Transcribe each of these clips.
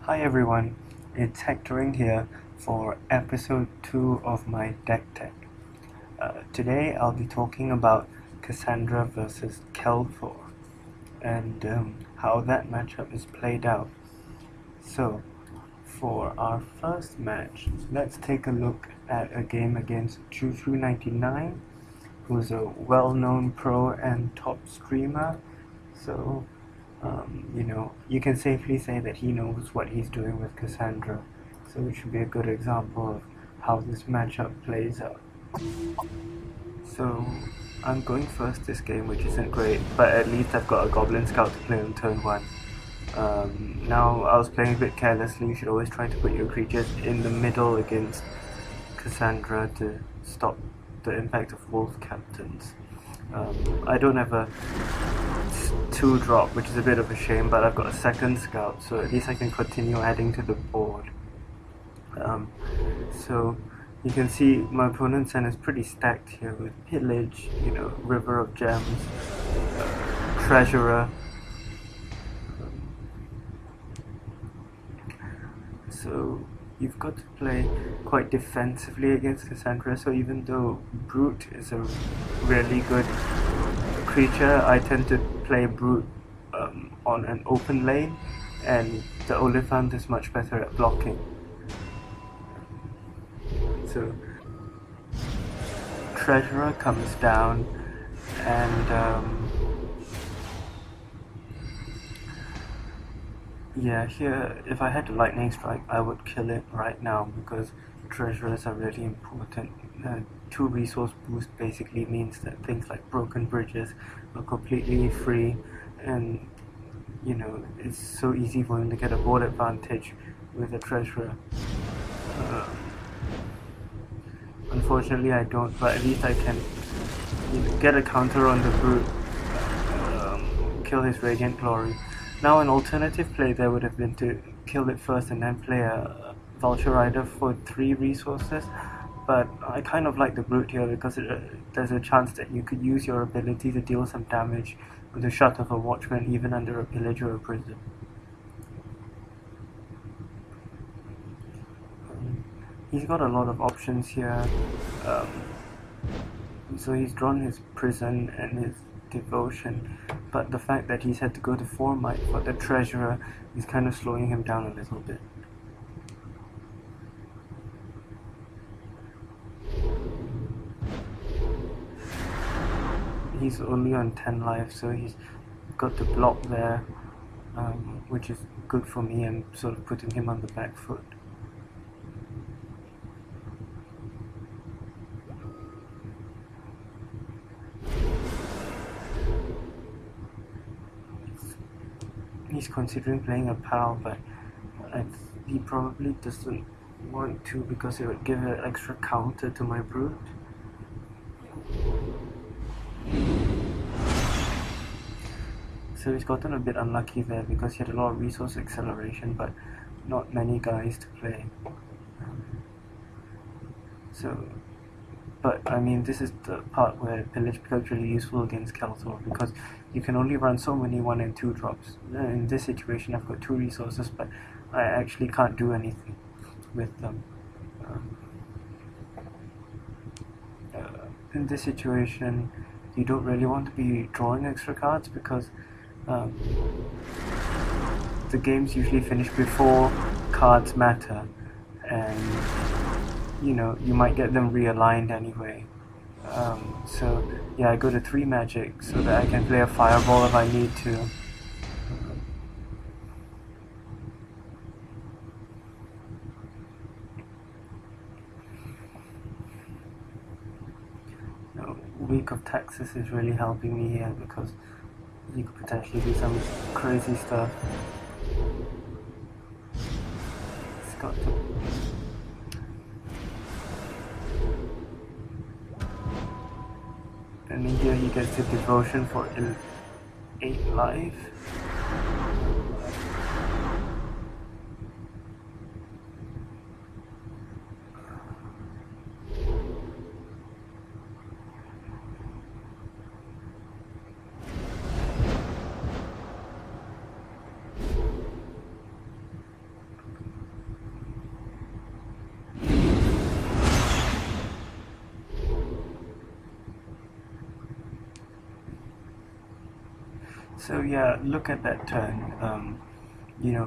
Hi everyone, it's hectoring here for episode 2 of my deck tech. Today I'll be talking about Cassandra versus Kelthor and how that matchup is played out. So, for our first match, let's take a look at a game against Choo99, who's a well-known pro and top streamer. So, you can safely say that he knows what he's doing with Cassandra. So it should be a good example of how this matchup plays out. So I'm going first this game, which isn't great, but at least I've got a Goblin Scout to play on turn 1. Now, I was playing a bit carelessly. You should always try to put your creatures in the middle against Cassandra to stop the impact of wolf captains. I don't have a 2-drop, which is a bit of a shame, but I've got a second scout, so at least I can continue adding to the board. So you can see my opponent's hand is pretty stacked here with Pillage, River of Gems, Treasurer. So you've got to play quite defensively against Cassandra, so even though Brute is a really good creature, I tend to play Brute on an open lane, and the Oliphant is much better at blocking. So Treasurer comes down, and here, if I had a Lightning Strike, I would kill it right now because Treasurers are really important. 2 resource boost basically means that things like broken bridges are completely free, and it's so easy for him to get a board advantage with a Treasurer. Unfortunately I don't, but at least I can get a counter on the Brute, kill his Radiant Glory. Now an alternative play there would have been to kill it first and then play a Vulture Rider for 3 resources, but I kind of like the Brute here because there's a chance that you could use your ability to deal some damage with the shot of a Watchman even under a Pillage or a Prison. He's got a lot of options here, so he's drawn his Prison and his Devotion, but the fact that he's had to go to 4 might for the Treasurer is kind of slowing him down a little bit. He's only on 10 life, so he's got the block there, which is good for me and sort of putting him on the back foot. He's considering playing a PAL, but he probably doesn't want to because it would give an extra counter to my Brute. So he's gotten a bit unlucky there because he had a lot of resource acceleration, but not many guys to play. But I mean, this is the part where Pillage becomes really useful against Kelthor because you can only run so many 1 and 2 drops. In this situation, I've got 2 resources, but I actually can't do anything with them. In this situation, you don't really want to be drawing extra cards because the games usually finish before cards matter, and you might get them realigned anyway. So yeah, I go to 3 magic so that I can play a fireball if I need to. Week of Texas is really helping me here because you could potentially do some crazy stuff. It's got to... And in here he gets the Devotion for 8 life. So yeah, look at that turn.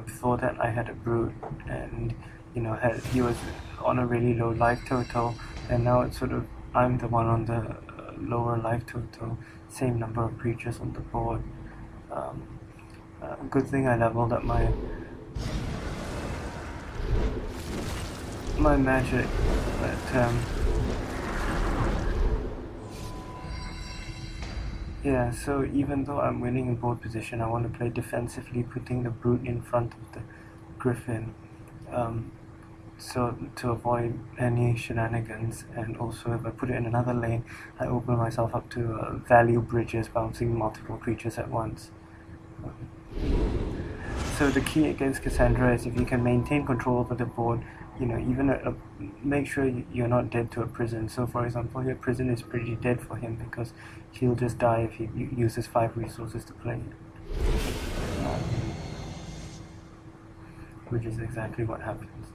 Before that I had a brute, and he was on a really low life total, and now it's sort of I'm the one on the lower life total, same number of creatures on the board. Um, Good thing I leveled up my magic, but yeah. So even though I'm winning in board position, I want to play defensively, putting the brute in front of the griffin. Um, so to avoid any shenanigans, and also if I put it in another lane, I open myself up to value bridges, bouncing multiple creatures at once. So the key against Cassandra is if you can maintain control over the board, even make sure you're not dead to a prison. So for example, your prison is pretty dead for him because he'll just die if he uses 5 resources to play it, which is exactly what happens.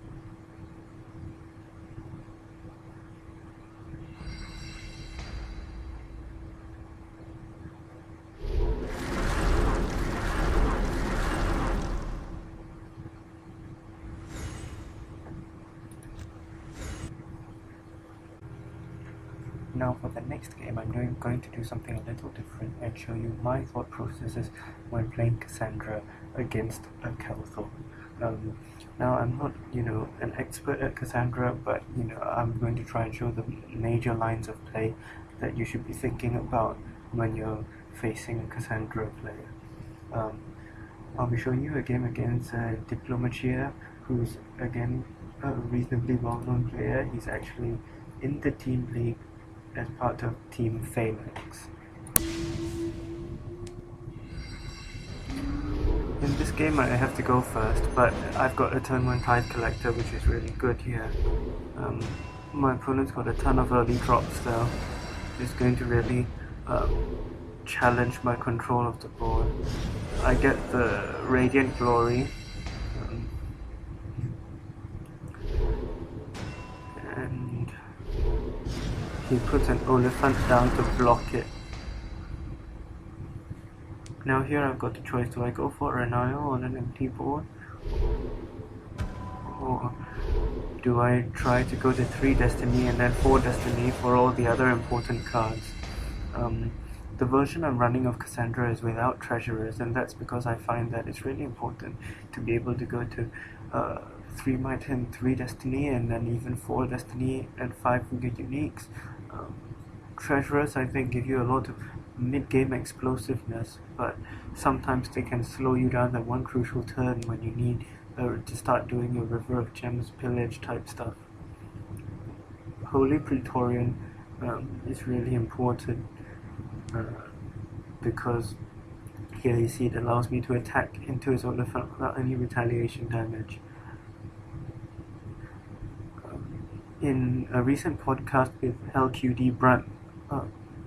Now for the next game, I'm going to do something a little different and show you my thought processes when playing Cassandra against a Kelthor. Now I'm not, an expert at Cassandra, but I'm going to try and show the major lines of play that you should be thinking about when you're facing a Cassandra player. I'll be showing you a game against Diplomatia, who's again a reasonably well-known player. He's actually in the team league as part of Team Phalanx. In this game I have to go first, but I've got a turn 1 Tide Collector, which is really good here. My opponent's got a ton of early drops though. It's going to really challenge my control of the board. I get the Radiant Glory, and he puts an Oliphant down to block it. Now here I've got the choice, do I go for an Isle on an empty board? Or do I try to go to 3 Destiny and then 4 Destiny for all the other important cards? The version I'm running of Cassandra is without treasurers, and that's because I find that it's really important to be able to go to 3 Might and 3 Destiny, and then even 4 Destiny and 5 figure uniques. Treasurers, I think, give you a lot of mid-game explosiveness, but sometimes they can slow you down at one crucial turn when you need to start doing your River of Gems pillage type stuff. Holy Praetorian is really important because here you see it allows me to attack into his Oliphant without any retaliation damage. In a recent podcast with LQD Brunt,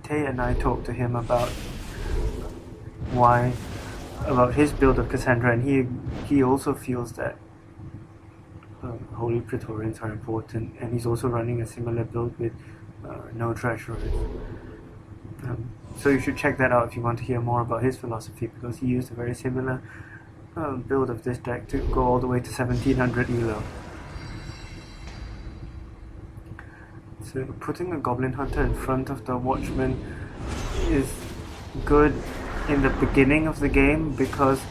Tay and I talked to him about his build of Cassandra, and he also feels that Holy Praetorians are important, and he's also running a similar build with no treasurers. So you should check that out if you want to hear more about his philosophy, because he used a very similar build of this deck to go all the way to 1700 ELO. So putting a Goblin Hunter in front of the Watchman is good in the beginning of the game, because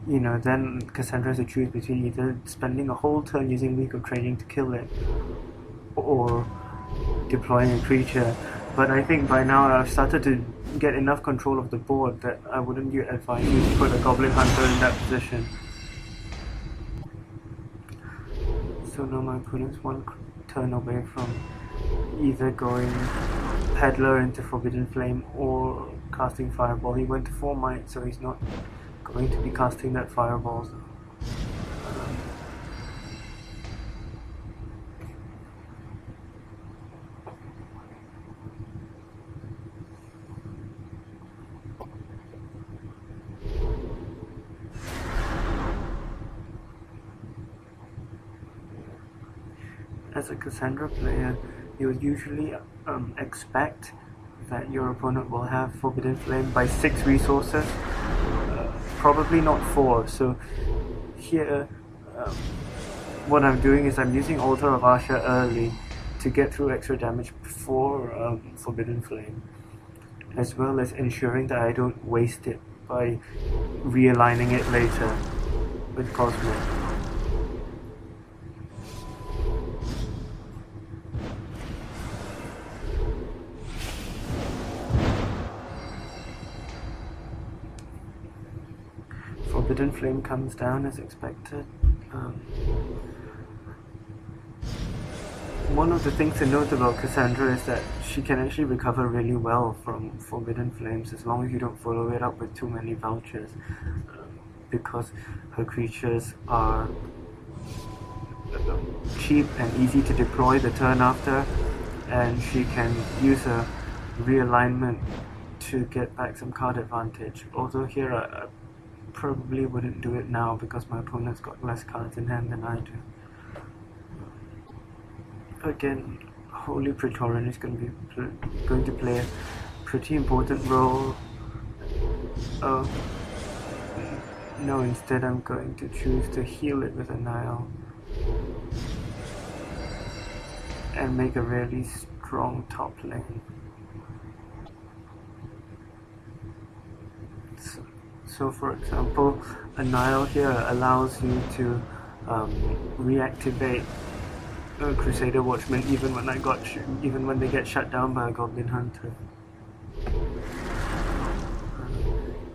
then Cassandra has to choose between either spending a whole turn using Week of Training to kill it or deploying a creature. But I think by now I've started to get enough control of the board that I wouldn't advise you to put a Goblin Hunter in that position. So now my opponent's one turn away from either going Peddler into Forbidden Flame or casting Fireball. He went to 4 Might, so he's not going to be casting that Fireball. As a Cassandra player, you would usually expect that your opponent will have Forbidden Flame by 6 resources, probably not 4. So here, um, what I'm doing is I'm using Altar of Asha early to get through extra damage before Forbidden Flame, as well as ensuring that I don't waste it by realigning it later with Cosmo. Forbidden Flame comes down as expected. One of the things to note about Cassandra is that she can actually recover really well from Forbidden Flames as long as you don't follow it up with too many vouchers, because her creatures are cheap and easy to deploy the turn after, and she can use a realignment to get back some card advantage. Although here I probably wouldn't do it now because my opponent's got less cards in hand than I do. Again, Holy Praetorian is going to play a pretty important role. No, instead I'm going to choose to heal it with a Nile and make a really strong top lane. So for example, a Nile here allows you to reactivate Crusader Watchmen even when they get shut down by a Goblin Hunter.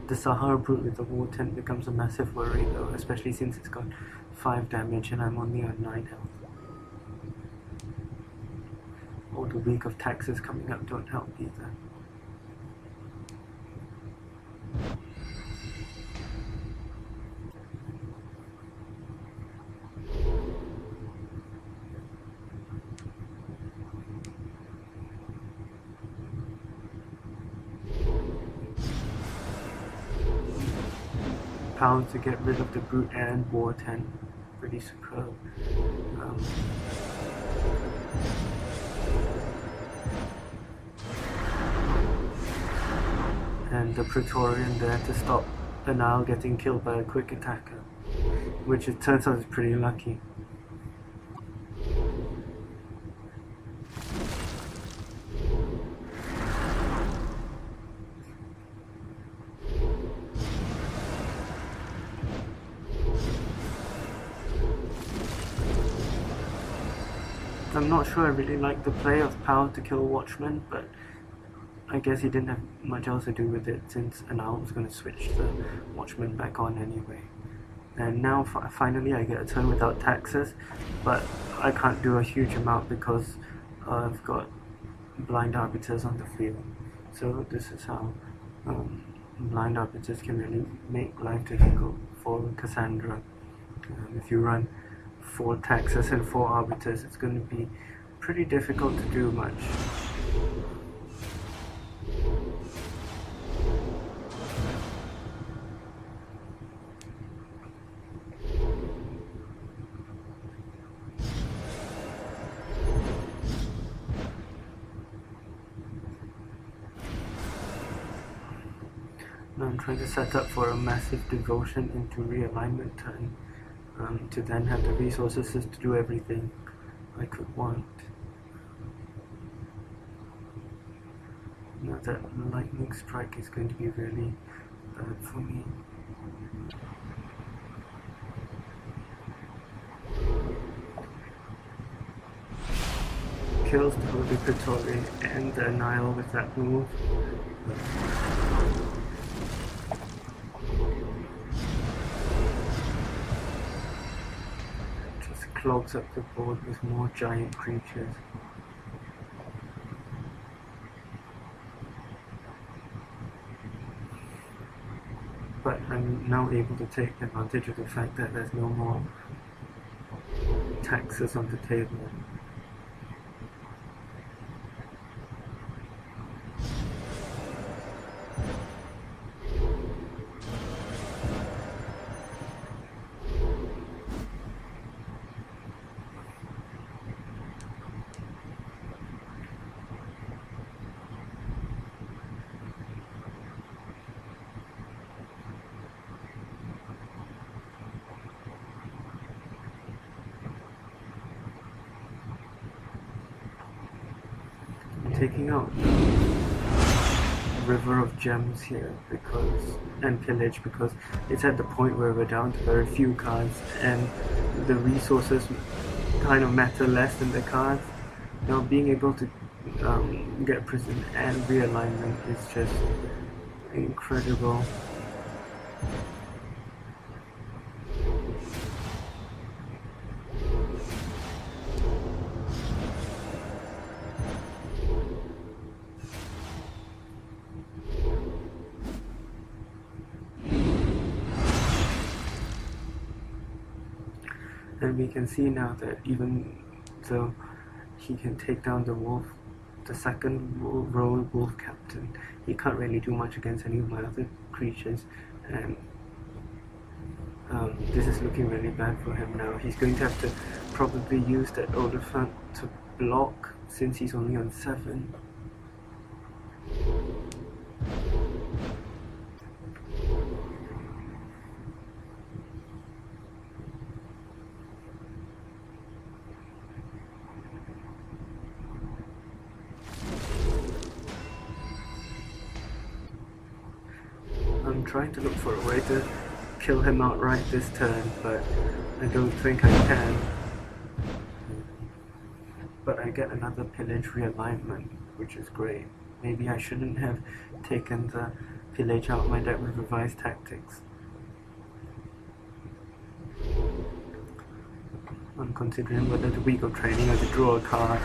The Sahara Brute with the War Tent becomes a massive worry though, especially since it's got 5 damage and I'm only on 9 health. Or the week of taxes coming up don't help either. Pounds to get rid of the Brute and War Tent. Pretty superb. And the Praetorian there to stop the Nile getting killed by a quick attacker, which it turns out is pretty lucky. I'm not sure I really like the play of Power to kill Watchmen, but I guess he didn't have much else to do with it since Anal was going to switch the Watchmen back on anyway. And now finally I get a turn without taxes, but I can't do a huge amount because I've got Blind Arbiters on the field. So this is how Blind Arbiters can really make life difficult for Cassandra. If you run 4 taxes and 4 arbiters, it's going to be pretty difficult to do much. Now I'm trying to set up for a massive devotion into realignment turn. To then have the resources to do everything I could want. Now that lightning strike is going to be really bad for me. Kills the Holy Praetorian and the Nile with that move. Clogs up the board with more giant creatures. But I'm now able to take advantage of the fact that there's no more taxes on the table. taking out river of gems here and pillage, because it's at the point where we're down to very few cards and the resources kind of matter less than the cards. Now being able to get prison and realignment is just incredible. And we can see now that even though he can take down the wolf, the second row wolf captain, he can't really do much against any of my other creatures, and this is looking really bad for him now. He's going to have to probably use that Oliphant to block, since he's only on 7. I'm trying to look for a way to kill him outright this turn, but I don't think I can. But I get another pillage realignment, which is great. Maybe I shouldn't have taken the pillage out of my deck with revised tactics. I'm considering whether to weak of training or to draw a card.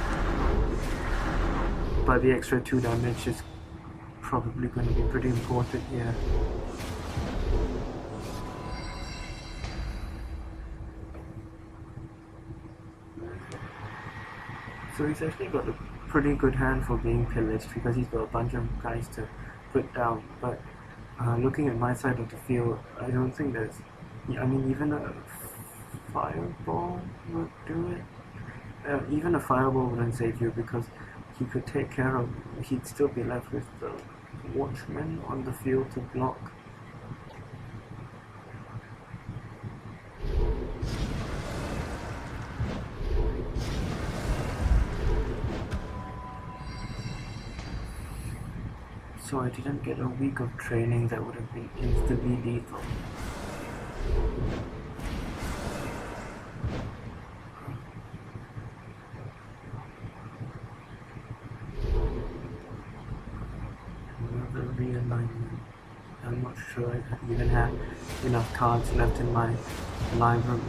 But the extra 2 damage is probably going to be pretty important here. So he's actually got a pretty good hand for being pillaged, because he's got a bunch of guys to put down. But looking at my side of the field, I don't think there's... I mean, even a fireball would do it. Even a fireball wouldn't save you, because he could take care of... He'd still be left with the watchman on the field to block. So I didn't get a week of training that would have been instantly lethal. Another realignment. I'm not sure I even have enough cards left in my library.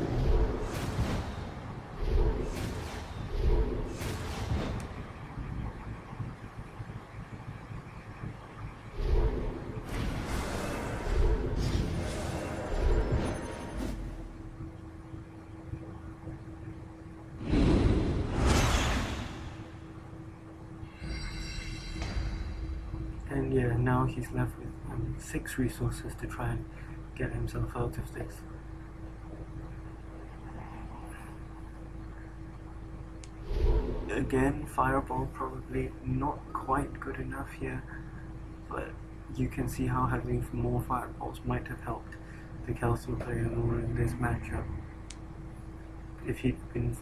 And yeah, now he's left with 6 resources to try and get himself out of this. Again, fireball probably not quite good enough here, but you can see how having more fireballs might have helped the Kelthor player more in this matchup. If he'd been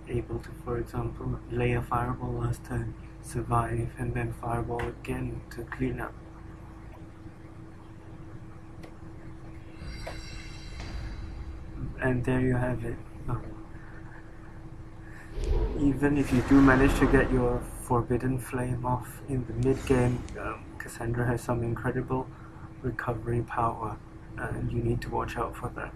able to, for example, lay a fireball last turn, survive, and then fireball again to clean up. And there you have it. Even if you do manage to get your Forbidden Flame off in the mid-game, Cassandra has some incredible recovery power, and you need to watch out for that.